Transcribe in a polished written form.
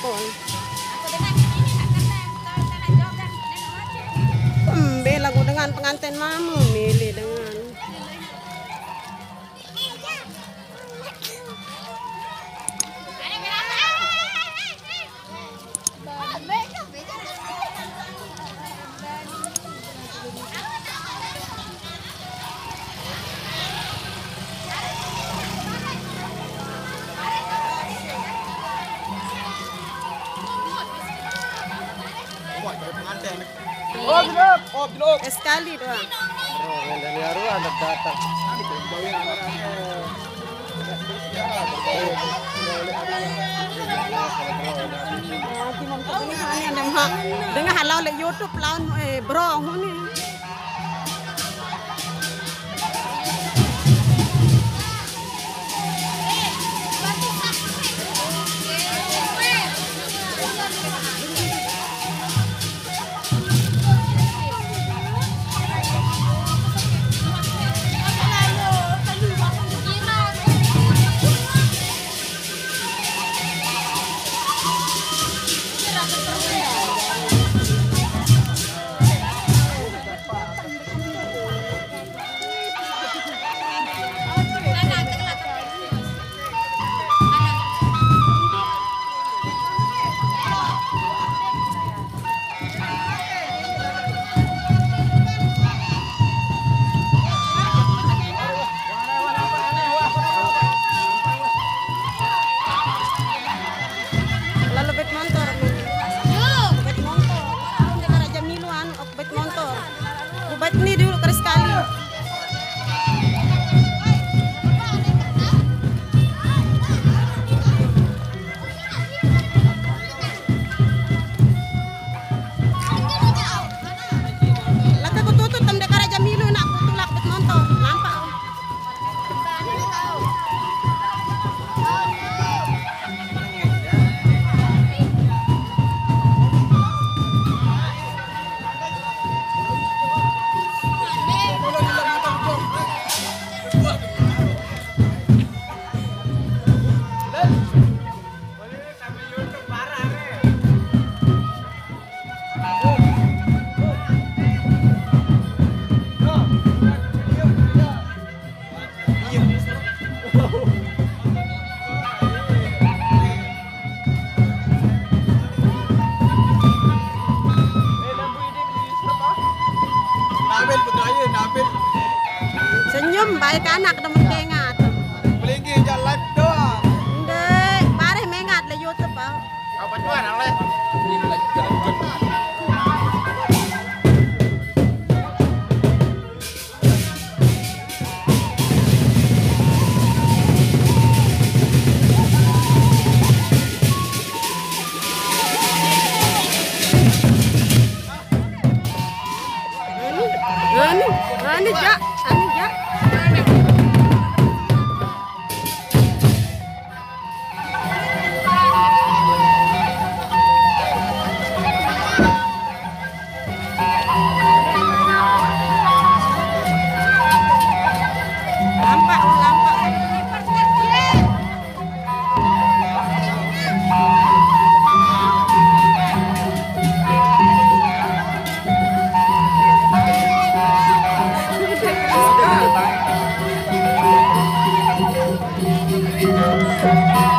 kol. Lagu dengan pengantin mama milih dengan sekali doang. Dari Aru ada datang. Dengan halau le YouTube lawan bro huni. Ini dulu keras sekali. Lata ko tutut tam dekara Jamilu nak kutulak bet motor. Nampak. Senyum baik anak temen kengat. Pelinggi jalan doang. Ndek, bareh mengat le YouTube ah. Apa tuan oleh? Anu jak. Thank you.